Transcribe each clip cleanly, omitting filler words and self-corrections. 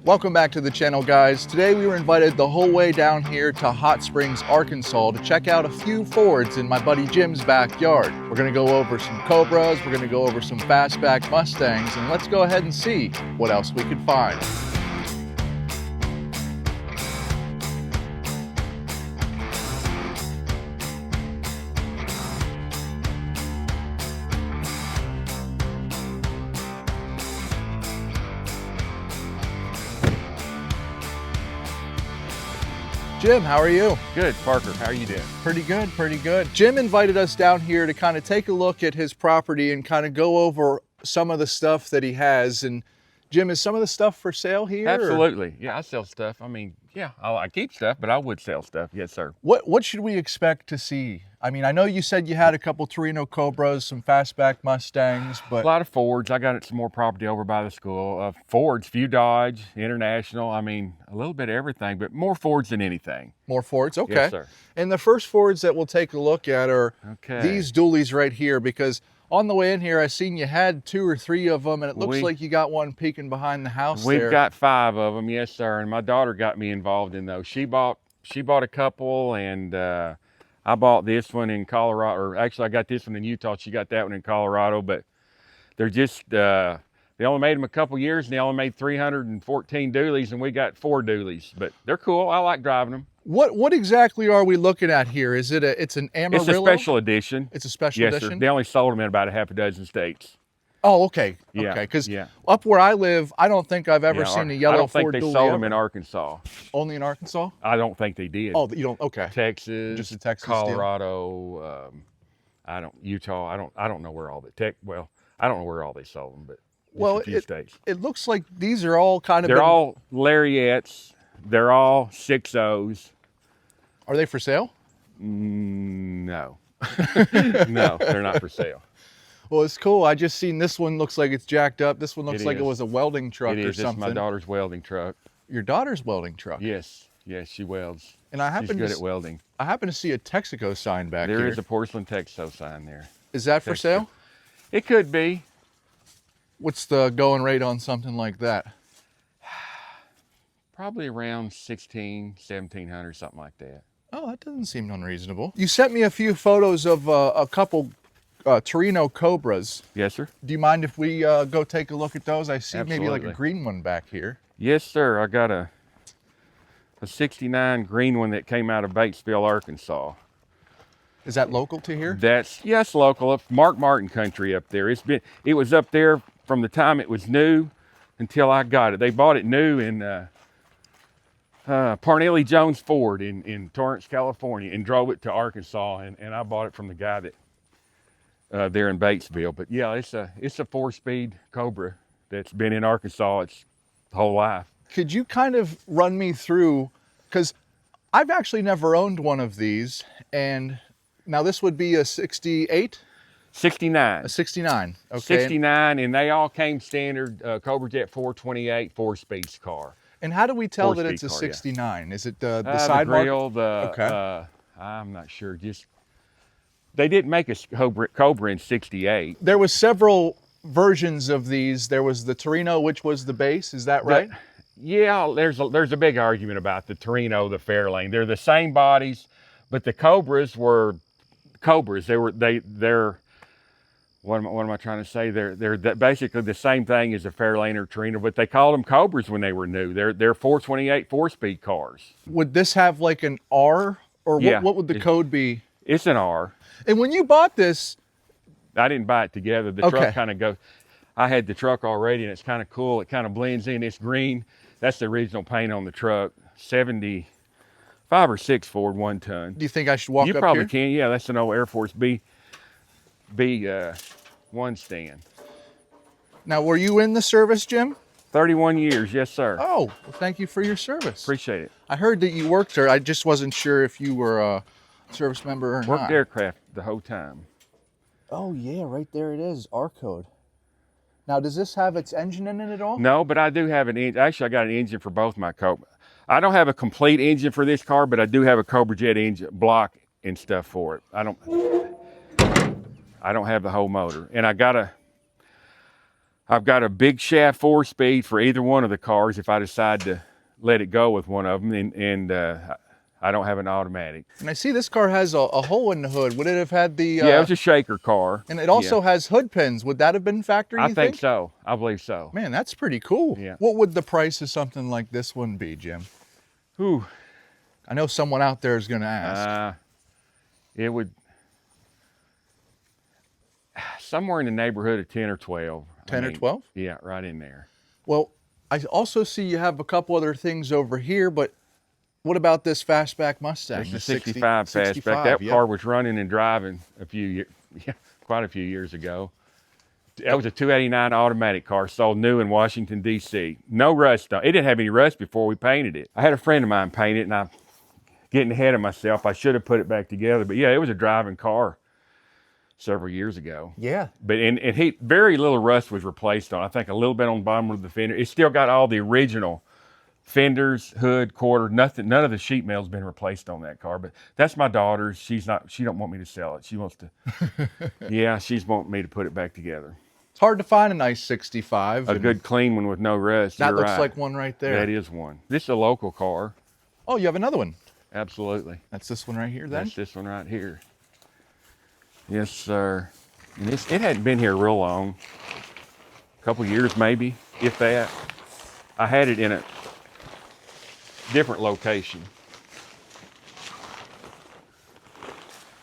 Welcome back to the channel, guys. Today we were invited the whole way down here to Hot Springs, Arkansas to check out a few Fords in my buddy Jim's backyard. We're gonna go over some Cobras, we're gonna go over some Fastback Mustangs, and let's go ahead and see what else we could find. Jim, how are you? Good, Parker. How are you doing? Pretty good, pretty good. Jim invited us down here to kind of take a look at his property and kind of go over some of the stuff that he has. And Jim, is some of the stuff for sale here? Absolutely. Yeah, I sell stuff. I mean, yeah, I keep stuff, but I would sell stuff. Yes, sir. What should we expect to see? I mean, I know you said you had a couple Torino Cobras, some Fastback Mustangs, but a lot of Fords. I got some more property over by the school. Fords, few Dodge, International. I mean, a little bit of everything, but more Fords than anything. More Fords, okay. Yes, sir. And the first Fords that we'll take a look at are these dualies right here, because on the way in here, I seen you had 2 or 3 of them, and it looks like you got one peeking behind the house. We've got 5 of them, yes, sir. And my daughter got me involved in those. She bought a couple, and I bought this one in Colorado, or actually I got this one in Utah. She got that one in Colorado, but they're just, they only made them a couple years, and they only made 314 dualies, and we got 4 dualies, but they're cool. I like driving them. What exactly are we looking at here? Is it it's an Amarillo? It's a special edition. It's a special edition? Sir. They only sold them in about a half a dozen states. Oh, okay. Yeah. Okay, because up where I live, I don't think I've ever seen a yellow Ford dually. I don't think they sold them in Arkansas. Only in Arkansas? I don't think they did. Oh, you don't? Okay. Texas, just a Texas Colorado, Utah. I don't know where all I don't know where all they sold them, but a few states. It looks like these are all They're all Lariats. They're all 6.0s. Are they for sale? No. No, they're not for sale. Well, it's cool. I just seen this one looks like it's jacked up. This one looks like it was a welding truck or something. It's my daughter's welding truck. Your daughter's welding truck? Yes. Yes, she welds. And she's good at welding. I happen to see a Texaco sign back here. There is a porcelain Texaco sign there. Is that for sale? It could be. What's the going rate on something like that? Probably around 1,600, 1,700, something like that. Oh, that doesn't seem unreasonable. You sent me a few photos of a couple Torino Cobras. Yes, sir. Do you mind if we go take a look at those? I see maybe like a green one back here. Yes, sir. I got a 69 green one that came out of Batesville, Arkansas. Is that local to here? Yes, local. Up Mark Martin country up there. It was up there from the time it was new until I got it. They bought it new in Parnelli Jones Ford in Torrance, California, and drove it to Arkansas, and I bought it from the guy that there in Batesville. But yeah, it's a 4-speed Cobra that's been in Arkansas its whole life. Could you kind of run me through, because I've actually never owned one of these, and now this would be a 68? 69. A 69, okay. 69, and they all came standard Cobra Jet 428 4-speed car. And how do we tell that it's a 69? Is it the side grill, I'm not sure. They didn't make a Cobra in 68. There was several versions of these. There was the Torino, which was the base. Is that right? Yeah, there's a big argument about the Torino, the Fairlane. They're the same bodies, but the Cobras were Cobras. They're what am I trying to say? They're basically the same thing as a Fairlane or Torino, but they called them Cobras when they were new. They're 428 4-speed cars. Would this have like an R, or what would the code be? It's an R. And when you bought this, I didn't buy it together. The truck kind of goes. I had the truck already, and it's kind of cool. It kind of blends in. It's green. That's the original paint on the truck. 75 or 6 Ford 1-ton. Do you think I should walk up here? You probably can. Yeah, that's an old Air Force B1 stand. Now, were you in the service, Jim? 31 years, yes, sir. Oh, well, thank you for your service. Appreciate it. I heard that you worked there. I just wasn't sure if you were a service member or not. Worked aircraft the whole time. Oh, yeah, right there it is, R code. Now, does this have its engine in it at all? No, but I do have an engine. Actually, I got an engine for both my Cobra. I don't have a complete engine for this car, but I do have a Cobra Jet engine block and stuff for it. I don't have the whole motor. And I got I've got a big shaft 4-speed for either one of the cars if I decide to let it go with one of them, and I don't have an automatic. And I see this car has a hole in the hood. Would it have had the... Yeah, it was a shaker car. And it also has hood pins. Would that have been factory, I you think so. I believe so. Man, that's pretty cool. Yeah. What would the price of something like this one be, Jim? Ooh. I know someone out there is going to ask. It would... somewhere in the neighborhood of 10 or 12. 10 or 12? Yeah, right in there. Well, I also see you have a couple other things over here, but what about this Fastback Mustang? It's a 65 Fastback. That car was running and driving quite a few years ago. That was a 289 automatic car, sold new in Washington, D.C. No rust on it. It didn't have any rust before we painted it. I had a friend of mine paint it, and I'm getting ahead of myself. I should have put it back together. But yeah, it was a driving car several years ago. Yeah. But very little rust was replaced on. I think a little bit on the bottom of the fender. It's still got all the original fenders, hood, quarter, nothing. None of the sheet metal's been replaced on that car. But that's my daughter's. She don't want me to sell it. She wants to. Yeah, she's wanting me to put it back together. It's hard to find a nice 65. A good clean one with no rust. That looks like one right there. That is one. This is a local car. Oh, you have another one. Absolutely. That's this one right here then? That's this one right here. Yes, sir. And it hadn't been here real long. A couple years maybe, if that. I had it in a different location.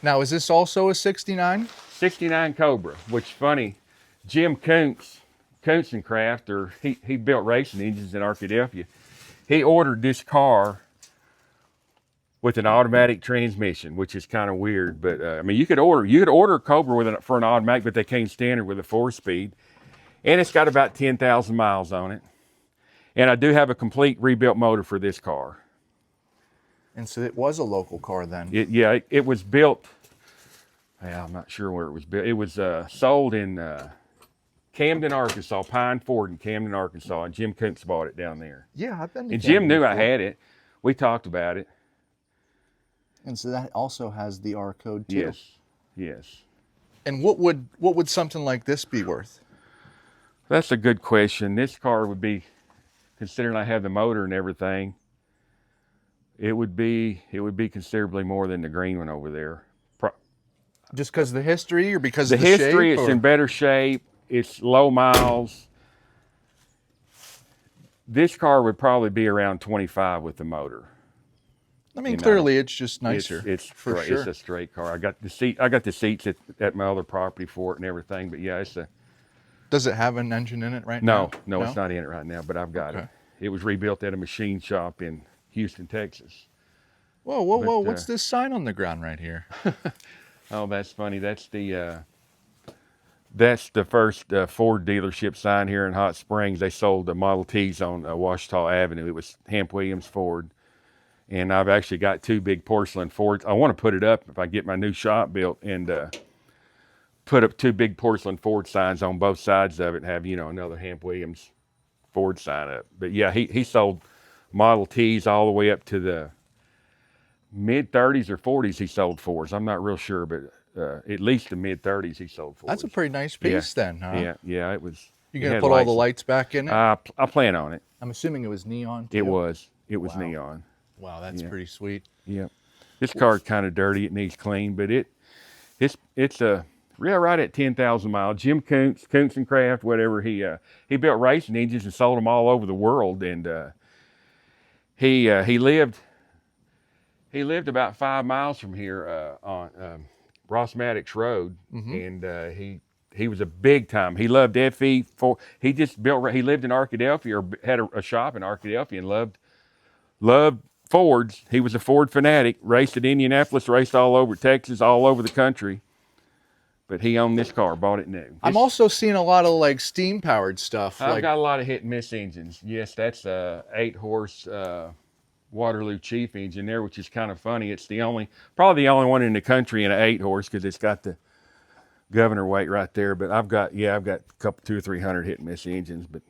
Now, is this also a 69? 69 Cobra, which funny, Jim Kuntz and Craft, or he built racing engines in Arkadelphia. He ordered this car with an automatic transmission, which is kind of weird. But I mean, you could order a Cobra for an automatic, but they came standard with a 4-speed, and it's got about 10,000 miles on it. And I do have a complete rebuilt motor for this car. And so it was a local car then? It was built. I'm not sure where it was built. It was sold in Camden, Arkansas, Pine Ford in Camden, Arkansas, and Jim Kuntz bought it down there. Yeah, I've been to And Camden Jim knew before. I had it. We talked about it. And so that also has the R code too. Yes, yes. And what would something like this be worth? That's a good question. This car would be, considering I have the motor and everything, it would be considerably more than the green one over there. Just because of the history, or because The of the history, shape, it's or? in better shape. It's low miles. This car would probably be around 25 with the motor. I mean, clearly it's just nicer. It's for straight, sure. It's a straight car. I got the seats at my other property for it and everything. But yeah, it's a. Does it have an engine in it right now? No, it's not in it right now. But I've got it. It was rebuilt at a machine shop in Houston, Texas. Whoa! What's this sign on the ground right here? Oh, that's funny. That's the first Ford dealership sign here in Hot Springs. They sold the Model Ts on Washita Avenue. It was Hamp Williams Ford. And I've actually got 2 big porcelain Fords. I want to put it up if I get my new shop built and put up 2 big porcelain Ford signs on both sides of it and have, another Hamp Williams Ford sign up. But yeah, he sold Model Ts all the way up to the mid-30s or 40s he sold Fords. I'm not real sure, but at least the mid-30s he sold Fords. That's a pretty nice piece then, huh? Yeah, it was. You gonna put all the lights back in it? I plan on it. I'm assuming it was neon too? It was Wow. neon. Wow, that's pretty sweet. Yeah. This car's kind of dirty. It needs clean, but it's right at 10,000 miles. Jim Kuntz and Craft, whatever, he built racing engines and sold them all over the world. And he lived about 5 miles from here on Ross Maddox Road, and he was a big time. He loved FE. He lived in Arkadelphia, or had a shop in Arkadelphia, and loved Fords. He was a Ford fanatic, raced at Indianapolis, raced all over Texas, all over the country. But he owned this car, bought it new. I'm also seeing a lot of like steam powered stuff. I've got a lot of hit and miss engines. Yes, that's a 8-horse Waterloo Chief engine there, which is kind of funny. It's probably the only one in the country in an 8-horse, because it's got the governor weight right there. But I've got a couple, 200 or 300 hit and miss engines, but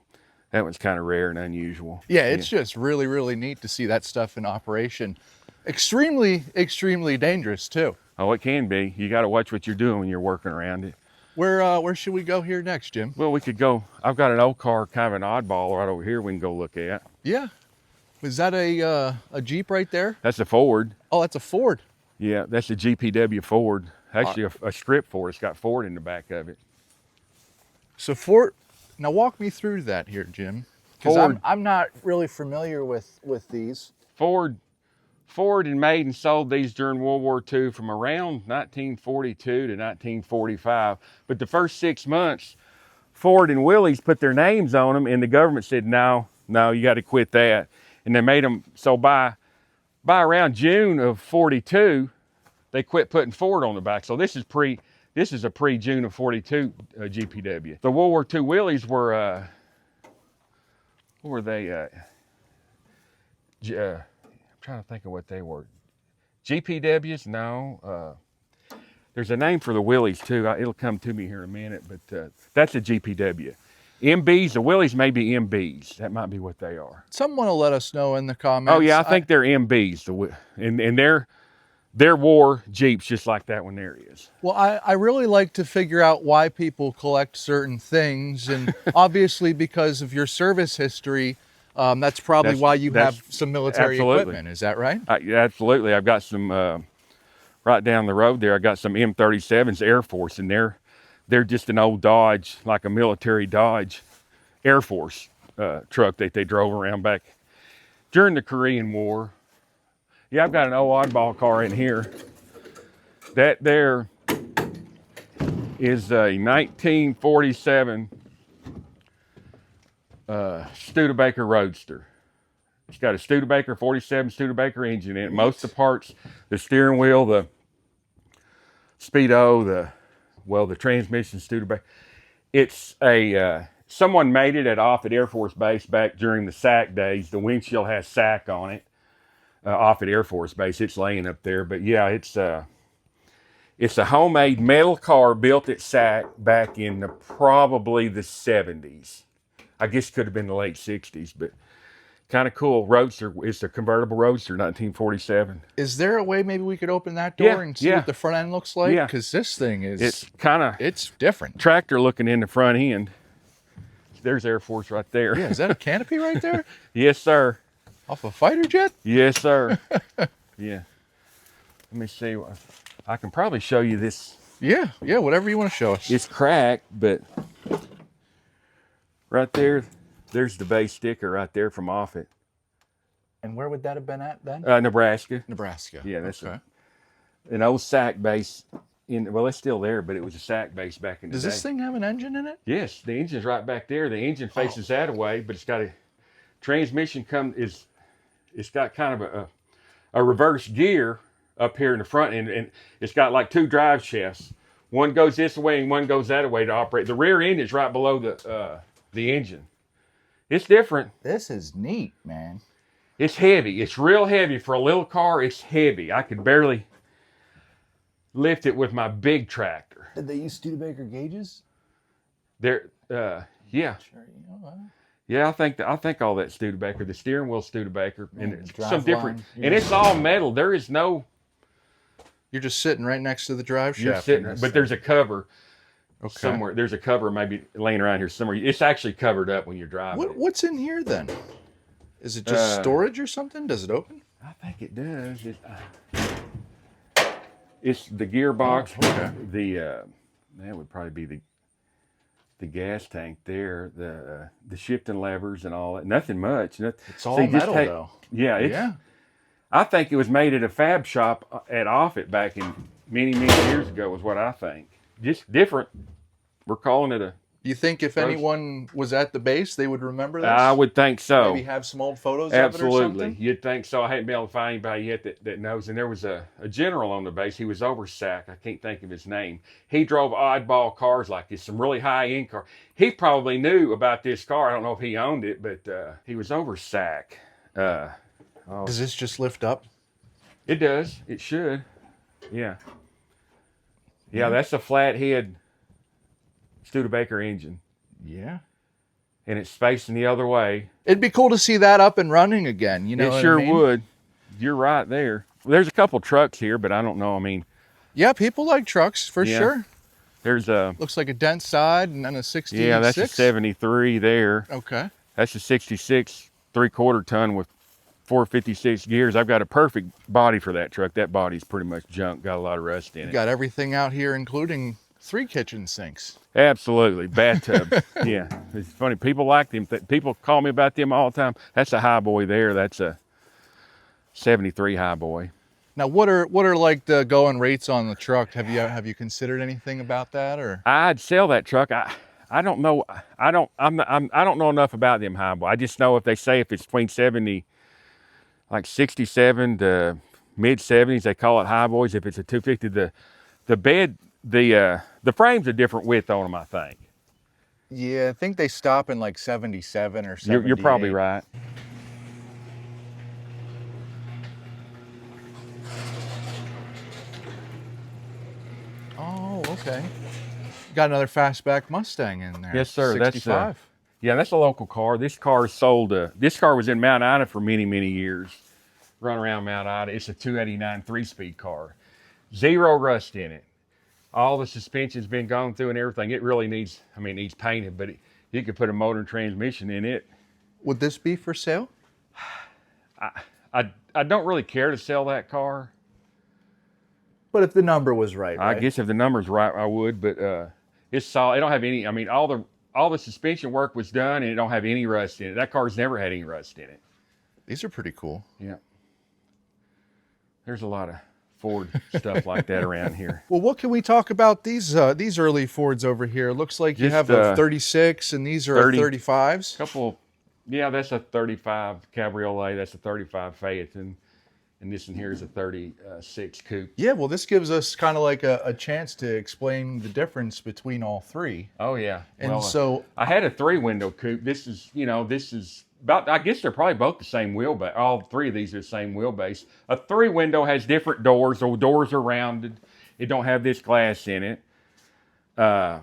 that one's kind of rare and unusual. Yeah, it's just really, really neat to see that stuff in operation. Extremely, extremely dangerous too. Oh, it can be. You got to watch what you're doing when you're working around it. Where should we go here next, Jim? Well, we could go. I've got an old car, kind of an oddball right over here. We can go look at. Yeah. Is that a Jeep right there? That's a Ford. Oh, that's a Ford. Yeah, that's a GPW Ford. Actually, a strip Ford. It's got Ford in the back of it. So Ford. Now walk me through that here, Jim, because I'm not really familiar with these. Ford and made and sold these during World War II from around 1942 to 1945. But the first 6 months, Ford and Willys put their names on them, and the government said, no, you got to quit that. And they made them, so by around June of 42, they quit putting Ford on the back. So this is a pre-June of 42 GPW. The World War II Willys were, what were they? I'm trying to think of what they were. GPWs? No. There's a name for the Willys too. It'll come to me here in a minute, but that's a GPW. MBs, the Willys may be MBs. That might be what they are. Someone will let us know in the comments. Oh yeah, I think they're MBs. And they're war Jeeps just like that one there is. Well, I really like to figure out why people collect certain things, and obviously because of your service history, that's probably why you have some military equipment. Is that right? Absolutely. I've got some right down the road there. I got some M37s Air Force, and they're just an old Dodge, like a military Dodge Air Force truck that they drove around back during the Korean War. Yeah, I've got an old oddball car in here. That there is a 1947 Studebaker Roadster. It's got a Studebaker 47 Studebaker engine in it. Most of the parts, the steering wheel, the speedo, the transmission Studebaker. It's a someone made it at Offutt Air Force Base back during the SAC days. The windshield has SAC on it. Offutt Air Force Base. It's laying up there, but yeah, it's a homemade metal car built at SAC back in probably the 70s. I guess it could have been the late 60s, but kind of cool. Roadster. It's a convertible Roadster, 1947. Is there a way maybe we could open that door and see what the front end looks like? Yeah. Because this thing is... It's different. Tractor looking in the front end. There's Air Force right there. Yeah, is that a canopy right there? Yes, sir. Off a fighter jet? Yes, sir. Yeah. Let me see. I can probably show you this. Yeah, whatever you want to show us. It's cracked, but right there, there's the base sticker right there from Offutt. And where would that have been at then? Nebraska. Nebraska. Yeah, that's an old SAC base. Well, it's still there, but it was a SAC base back in the day. Does this thing have an engine in it? Yes, the engine's right back there. The engine faces that away, but it's got a transmission it's got kind of a reverse gear up here in the front end, and it's got like two drive shafts. One goes this way and one goes that way to operate. The rear end is right below the engine. It's different. This is neat, man. It's heavy. It's real heavy. For a little car, it's heavy. I could barely lift it with my big tractor. Did they use Studebaker gauges? Yeah. Sure, Yeah, I think all that Studebaker, the steering wheel Studebaker, and some different, line. And it's all metal. There is no. You're just sitting right next to the drive shaft. You're sitting, but there's a cover somewhere. There's a cover maybe laying around here somewhere. It's actually covered up when you're driving. What's in here then? Is it just storage or something? Does it open? I think it does. It's the gearbox. That would probably be the gas tank there, the shifting levers and all that. Nothing much. It's all metal though. Yeah, I think it was made at a fab shop at Offutt back in many years ago, is what I think. Just different. We're calling it a... You think if anyone was at the base, they would remember this? I would think so. Maybe have some old photos Absolutely. of it or something? You'd think so. I hadn't been able to find anybody yet that knows. And there was a general on the base. He was over SAC. I can't think of his name. He drove oddball cars like this, some really high-end cars. He probably knew about this car. I don't know if he owned it, but he was over SAC. Does this just lift up? It does. It should. Yeah. Yeah, that's a flathead Studebaker engine. Yeah. And it's facing the other way. It'd be cool to see that up and running again. You know, it sure would. You're right there. There's a couple trucks here, but I don't know. I mean, yeah, people like trucks for sure. There's a, looks like a dent side and then a 66. yeah, that's a 73 there. Okay. That's a 66 3/4 ton with 456 gears. I've got a perfect body for that truck. That body's pretty much junk, got a lot of rust in You it. got everything out here, including 3 kitchen sinks. Absolutely, bathtubs. Yeah, it's funny. People like them. People call me about them all the time. That's a high boy there. That's a 73 high boy. Now, what are like the going rates on the truck? Have you considered anything about that, or? I'd sell that truck. I don't know. I don't know enough about them high boy. I just know if it's between 70, like 67 to mid 70s, they call it high boys. If it's a 250, the bed, the frame's a different width on them, I think. Yeah, I think they stop in like 77 or 78. You're probably right. Oh, okay. Got another Fastback Mustang in there. Yes, sir. 65. That's a local car. This car is sold. This car was in Mount Ida for many, many years. Run around Mount Ida. It's a 289 3-speed car. 0 rust in it. All the suspension's been gone through and everything. It really needs painted, but you could put a motor and transmission in it. Would this be for sale? I don't really care to sell that car. But if the number was right, I guess if the number's right, I would. But it's solid. It don't have any. I mean, all the suspension work was done, and it don't have any rust in it. That car's never had any rust in it. These are pretty cool. Yeah. There's a lot of Ford stuff like that around here. Well, what can we talk about these early Fords over here? It looks like you Just, have a 36, and these are 35s. Couple. Yeah, that's a 35 Cabriolet. That's a 35 Phaeton. And this in here is a 36 coupe. Yeah, well, this gives us kind of like a chance to explain the difference between all 3. Oh, yeah. And well, so I had a 3-window coupe. This is about, I guess they're probably both the same wheelbase. All 3 of these are the same wheelbase. A 3-window has different doors. The doors are rounded. It don't have this glass in it,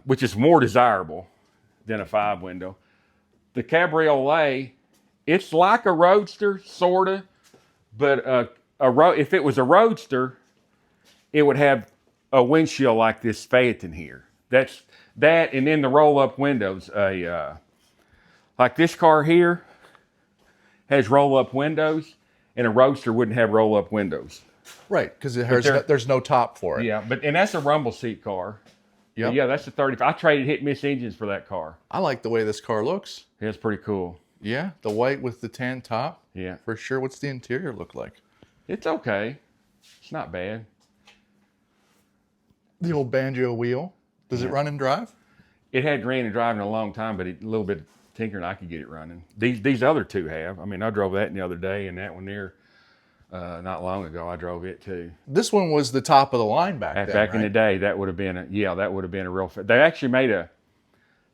which is more desirable than a 5-window. The Cabriolet, it's like a Roadster, sort of, but if it was a Roadster, it would have a windshield like this Phaeton here. That's that, and then the roll-up windows. Like this car here has roll-up windows, and a Roadster wouldn't have roll-up windows. right, because there's no top for it. Yeah, and that's a rumble seat car. Yep. Yeah, that's a 35. I traded hit and miss engines for that car. I like the way this car looks. Yeah, it's pretty cool. Yeah, the white with the tan top. Yeah. For sure. What's the interior look like? It's okay. It's not bad. The old banjo wheel. Does it run and drive? It had ran and driving a long time, but a little bit of tinkering, I could get it running. These other 2 have. I mean, I drove that the other day, and that one there, not long ago, I drove it too. This one was the top of the line back then, Back in the day, that would have been a real. They actually made a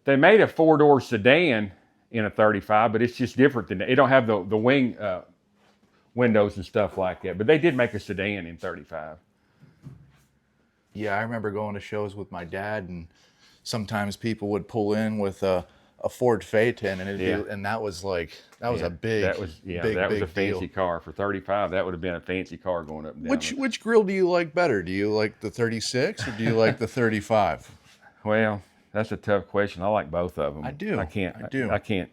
4-door sedan in a 35, but it's just different than that. It don't have the wing windows and stuff like that. But they did make a sedan in 35. Yeah, I remember going to shows with my dad, and sometimes people would pull in with a Ford Phaeton, and that was a big fancy car for 35. That would have been a fancy car going up and down. Which grill do you like better? Do you like the 36 or do you like the 35? Well, that's a tough question. I like both of them. I do. I can't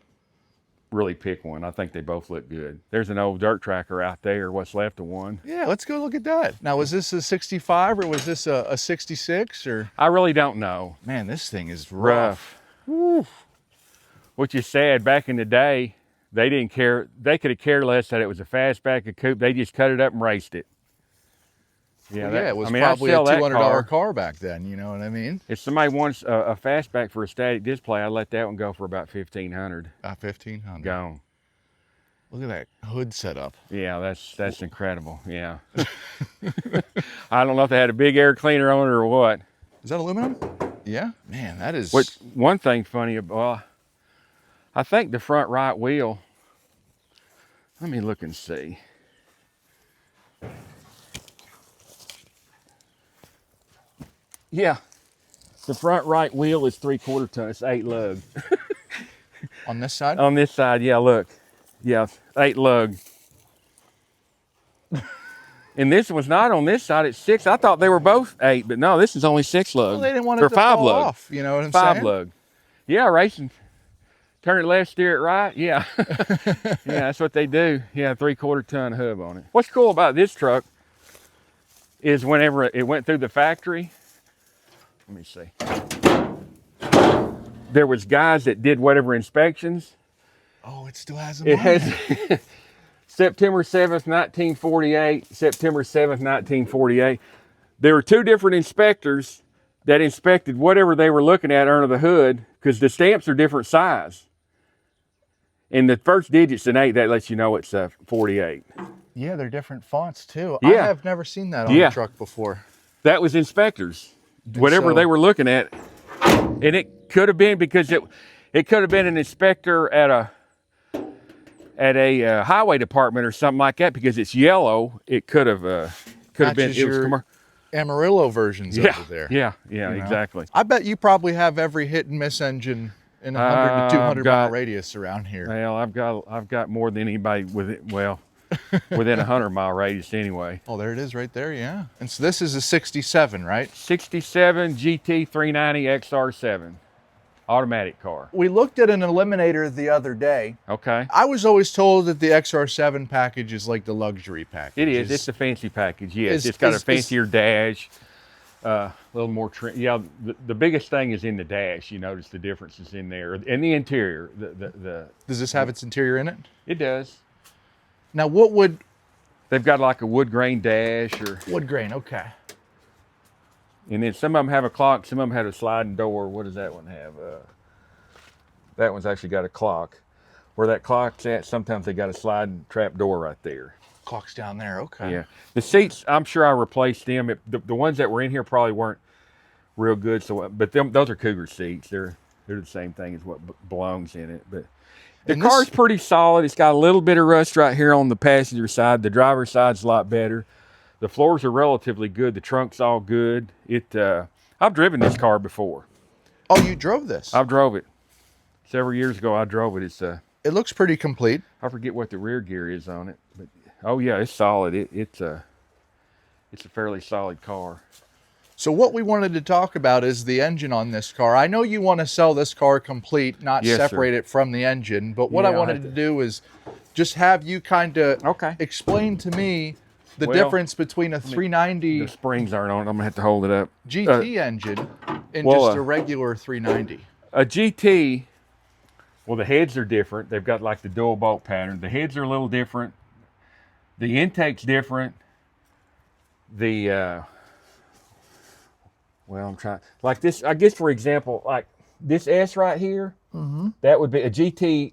really pick one. I think they both look good. There's an old dirt tracker out there, what's left of one. Yeah, let's go look at that. Now, was this a 65 or was this a 66 or? I really don't know. Man, this thing is rough. Woo. Which is sad. Back in the day, they didn't care. They could have cared less that it was a fastback, a coupe. They just cut it up and raced it. Yeah, it was probably a $200 car back then. You know what I mean? If somebody wants a fastback for a static display, I'd let that one go for about $1,500. $1,500. Gone. Look at that hood setup. Yeah, that's incredible. Yeah. I don't know if they had a big air cleaner on it or what. Is that aluminum? Yeah. Man, that is. One thing funny about, I think the front right wheel. Let me look and see. Yeah, the front right wheel is 3/4 ton. It's 8 lug. On this side? On this side, yeah, look. Yeah, 8 lug. And this one's not on this side, it's 6. I thought they were both 8, but no, this is only 6 lug. Well, they didn't want it or to 5 fall lug. off, you know what I'm 5 saying? lug. Yeah, racing. Turn it left, steer it right. Yeah. Yeah, that's what they do. Yeah, 3/4 ton hub on it. What's cool about this truck is whenever it went through the factory, let me see. There was guys that did whatever inspections. Oh, it still has them It on has there. September 7th, 1948, September 7th, 1948. There were 2 different inspectors that inspected whatever they were looking at under the hood, because the stamps are different size. And the first digit's an 8, that lets you know it's 48. Yeah, they're different fonts too. I Yeah. have never seen that on Yeah. a truck before. That was inspectors, whatever so- they were looking at. And it could have been because it could have been an inspector at a highway department or something like that, because it's yellow. It could have been. Matches It was your Amarillo versions yeah, over there. yeah, you know? exactly. I bet you probably have every hit and miss engine in 100 to 200 mile radius around here. Well, I've got more than anybody within 100-mile radius anyway. Oh, there it is right there, yeah. And so this is a 67, right? 67 GT 390 XR7, automatic car. We looked at an Eliminator the other day. Okay. I was always told that the XR7 package is like the luxury package. It is. It's a fancy package. Yes, it's got a is- fancier dash, a little more trim. Yeah, the biggest thing is in the dash. You notice the differences in there, and the interior. Does this have its interior in it? It does. Now, what would... They've got like a wood grain dash, or Wood grain, okay. and then some of them have a clock. Some of them have a sliding door. What does that one have? That one's actually got a clock. Where that clock's at, sometimes they got a sliding trap door right there. Clock's down there, okay. Yeah. The seats, I'm sure I replaced them. The ones that were in here probably weren't real good. So, but those are Cougar seats. They're the same thing as what belongs in it. But the And car's this- pretty solid. It's got a little bit of rust right here on the passenger side. The driver's side's a lot better. The floors are relatively good. The trunk's all good. I've driven this car before. Oh, you drove this? I've drove it. Several years ago, I drove it. It looks pretty complete. I forget what the rear gear is on it, but oh yeah, it's solid. It's a fairly solid car. So what we wanted to talk about is the engine on this car. I know you want to sell this car complete, not Yes, sir. separate it from the engine, but what I Yeah, I'll wanted have to to- do is just have you kind of Okay. explain to me the Well, difference between a The 390 springs aren't on. I'm gonna have to hold it up. GT engine and well, just a regular 390. A GT. Well, the heads are different. They've got like the dual bolt pattern. The heads are a little different. The intake's different. Well, I'm trying, like this, I guess for example, like this S right here, that would be a GT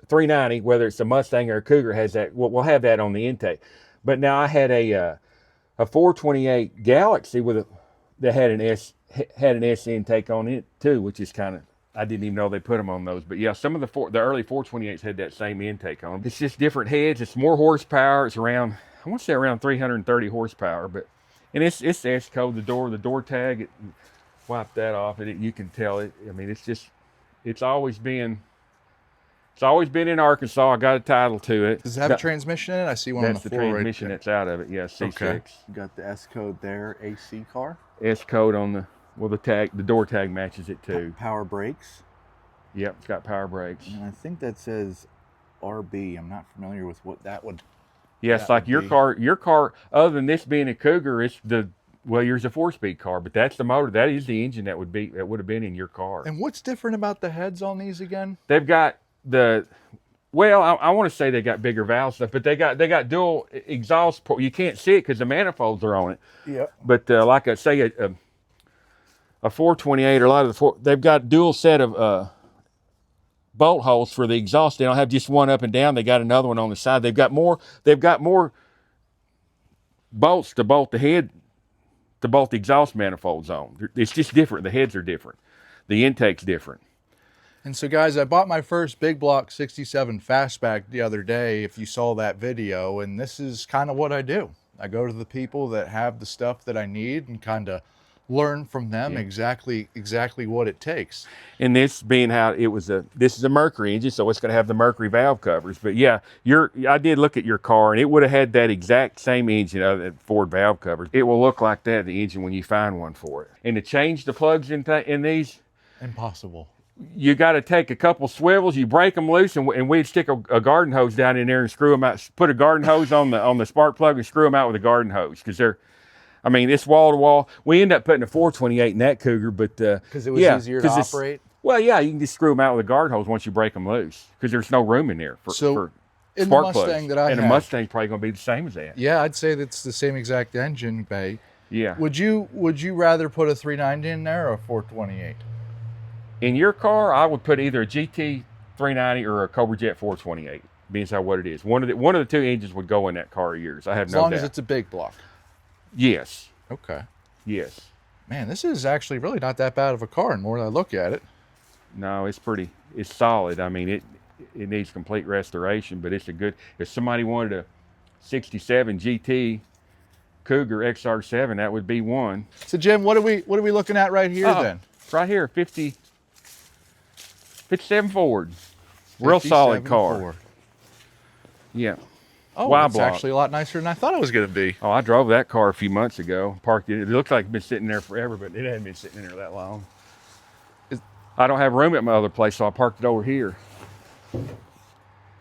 390, whether it's a Mustang or a Cougar has that, we'll have that on the intake. But now I had a 428 Galaxy that had an S intake on it too, which is kind of, I didn't even know they put them on those. But yeah, some of the early 428s had that same intake on them. It's just different heads. It's more horsepower. It's around, I want to say around 330 horsepower, but, and it's S code, the door tag, wipe that off and you can tell it. I mean, it's always been in Arkansas. I got a title to it. Does it have a transmission in it? I see one on the That's the floor transmission right that's out of it. Yeah, C6. Okay. You got the S code there, AC car. S code on the door tag matches it too. Power brakes. Yep, it's got power brakes. And I think that says RB. I'm not familiar with what that would... Yes, that like would your car, other than this being a Cougar, it's yours a 4-speed car, but that's the motor. That is the engine that would have been in your car. And what's different about the heads on these again? They've got I want to say they got bigger valve stuff, but they got dual exhaust port. You can't see it because the manifolds are on it. Yep. But like I say, a 428 or a lot of they've got dual set of bolt holes for the exhaust. They don't have just one up and down. They got another one on the side. They've got more bolts to bolt the head, to bolt the exhaust manifolds on. It's just different. The heads are different. The intake's different. And so guys, I bought my first big block 67 Fastback the other day, if you saw that video, and this is kind of what I do. I go to the people that have the stuff that I need and kind of learn from them Yeah. exactly what it takes. And this being how it was this is a Mercury engine, so it's going to have the Mercury valve covers. But yeah, I did look at your car, and it would have had that exact same engine other than Ford valve covers. It will look like that, the engine, when you find one for it. And to change the plugs in these, Impossible. you got to take a couple swivels, you break them loose, and we'd stick a garden hose down in there and screw them out. Put a garden hose on the spark plug and screw them out with a garden hose, because I mean, it's wall to wall. We end up putting a 428 in that Cougar, but because it was easier to operate. Well, yeah, you can just screw them out with a garden hose once you break them loose, because there's no room in there for spark in the plugs. Mustang that I and have, a Mustang's probably going to be the same as that. Yeah, I'd say that's the same exact engine bay. Yeah. Would you rather put a 390 in there or a 428? In your car, I would put either a GT 390 or a Cobra Jet 428, being how what it is. One of the two engines would go in that car of yours. I have no doubt. As long as it's a big block. Yes. Okay. Yes. Man, this is actually really not that bad of a car, and more I look at it. No, it's solid. I mean, it needs complete restoration, but it's a good, if somebody wanted a 67 GT Cougar XR7, that would be one. So Jim, what are we looking at right here then? Right here, 57 Ford. Real solid car. Ford. Yeah. Oh, it's actually a lot nicer than I thought it was going to be. Oh, I drove that car a few months ago. Parked it. It looks like it's been sitting there forever, but it hadn't been sitting in there that long. I don't have room at my other place, so I parked it over here.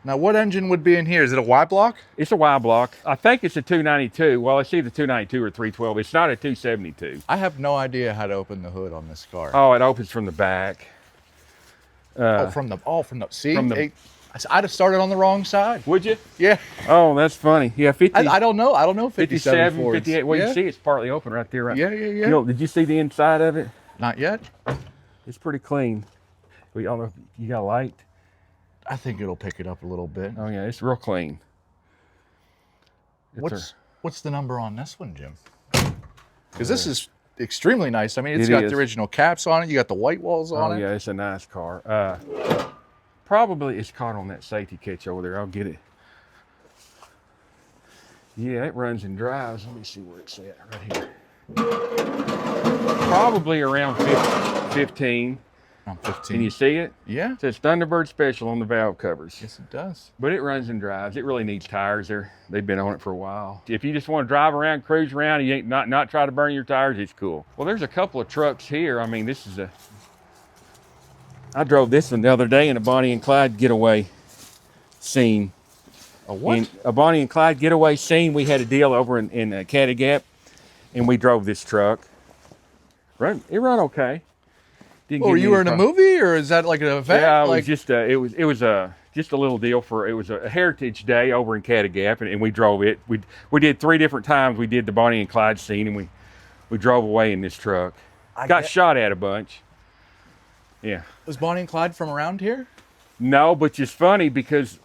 Now, what engine would be in here? Is it a Y block? It's a Y block. I think it's a 292. Well, it's either 292 or 312. It's not a 272. I have no idea how to open the hood on this car. Oh, it opens from the back. From the see, I'd have started on the wrong side. Would you? Yeah. Oh, that's funny. Yeah, 50. I don't know 57 Fords. 58. Well, you see it's partly open right there. Right? Yeah. You know, did you see the inside of it? Not yet. It's pretty clean. I don't know if you got a light. I think it'll pick it up a little bit. Oh yeah, it's real clean. What's the number on this one, Jim? Because this is extremely nice. I mean, it's got the original caps on it. You got the white walls on it. Oh yeah, it's a nice car. Probably it's caught on that safety catch over there. I'll get it. Yeah, it runs and drives. Let me see where it's at right here. Probably around 15. Around 15. Can you see it? Yeah. It says Thunderbird Special on the valve covers. Yes, it does. But it runs and drives. It really needs tires. They've been on it for a while. If you just want to drive around, cruise around, and you ain't not try to burn your tires, it's cool. Well, there's a couple of trucks here. I mean, this is I drove this one the other day in a Bonnie and Clyde getaway scene. A what? In a Bonnie and Clyde getaway scene. We had a deal over in Caddy Gap, and we drove this truck. It ran okay. You were in a movie, or is that like an event? Yeah, it was just it was just a little deal it was a Heritage Day over in Caddy Gap, and we drove it. We did 3 different times. We did the Bonnie and Clyde scene, and we drove away in this truck. Got shot at a bunch. Yeah. Was Bonnie and Clyde from around here? No, but it's funny because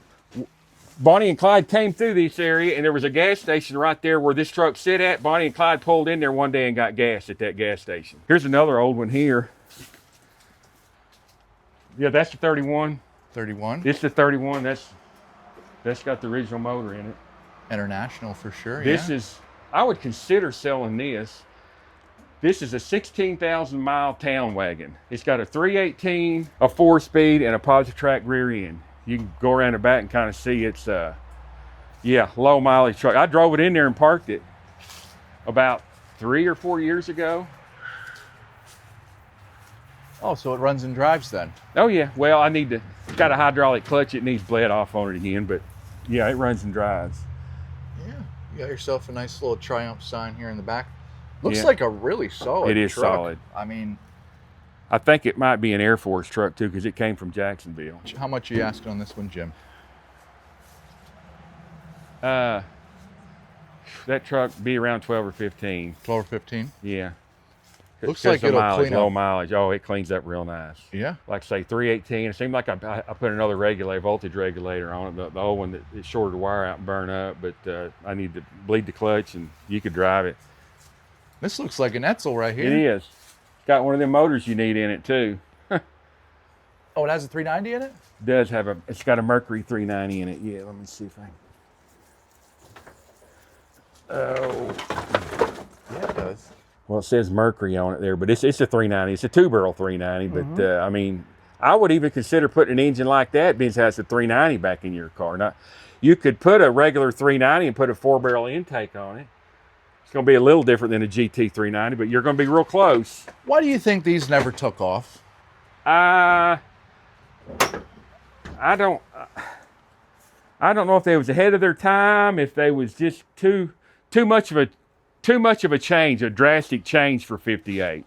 Bonnie and Clyde came through this area, and there was a gas station right there where this truck sit at. Bonnie and Clyde pulled in there one day and got gas at that gas station. Here's another old one here. Yeah, that's the 31. 31? It's the 31. That's got the original motor in it. International for sure. This is, I would consider selling this. This is a 16,000 mile town wagon. It's got a 318, a 4-speed, and a positive track rear end. You can go around the back and kind of see it's low mileage truck. I drove it in there and parked it about 3 or 4 years ago. Oh, so it runs and drives then? Oh yeah, well it's got a hydraulic clutch. It needs bled off on it again, but yeah, it runs and drives. Yeah, you got yourself a nice little Triumph sign here in the back. Looks like a really solid truck. It is solid. I mean, I think it might be an Air Force truck too, because it came from Jacksonville. How much are you asking on this one, Jim? That truck be around 12 or 15. 12 or 15? Yeah. Looks like it'll clean up. Low mileage. Oh, it cleans up real nice. Yeah. Like say 318. It seemed like I put another voltage regulator on it. The old one that it shorted the wire out and burn up, but I need to bleed the clutch and you could drive it. This looks like an Etzel right here. It is. It's got one of them motors you need in it too. Oh, it has a 390 in it? It does have it's got a Mercury 390 in it. Yeah, let me see if I can. Oh. Yeah, it does. Well, it says Mercury on it there, but it's a 390. It's a 2-barrel 390. But I mean, I would even consider putting an engine like that, because it has a 390 back in your car. Now, you could put a regular 390 and put a 4-barrel intake on it. It's going to be a little different than a GT 390, but you're going to be real close. Why do you think these never took off? I don't know if they was ahead of their time, if they was just too much of a change, a drastic change for 58.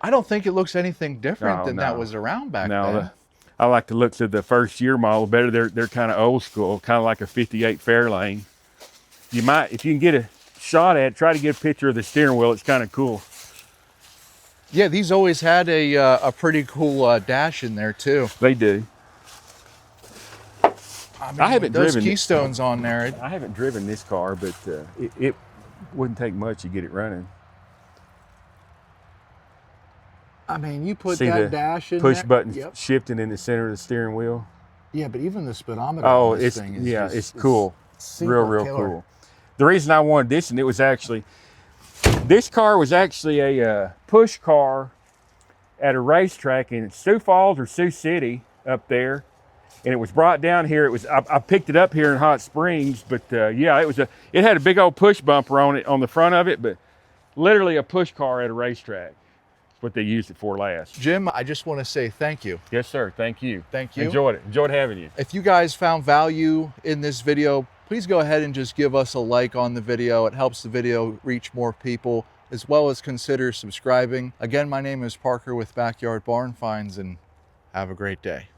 I don't think it looks anything different than that was around back then. I like the looks of the first year model better. They're kind of old school, kind of like a 58 Fairlane. You might, if you can get a shot at it, try to get a picture of the steering wheel. It's kind of cool. Yeah, these always had a pretty cool dash in there too. They do. I mean, I haven't those driven Keystones on there. I haven't driven this car, but it wouldn't take much to get it running. I mean, you put See that the dash in push there. button shifting in the center of the steering wheel. Yeah, but even the speedometer. Oh, on this it's thing is it's cool, super real killer. cool. The reason I wanted this, and it was actually, this car was actually a push car at a racetrack in Sioux Falls or Sioux City up there, and it was brought down here. It was I picked it up here in Hot Springs, but yeah, it had a big old push bumper on it on the front of it, but literally a push car at a racetrack. What they used it for last. Jim, I just want to say thank you. Yes, sir. Thank you. Thank you. Enjoyed having you. If you guys found value in this video, please go ahead and just give us a like on the video. It helps the video reach more people, as well as consider subscribing. Again, my name is Parker with Backyard Barn Finds, and have a great day.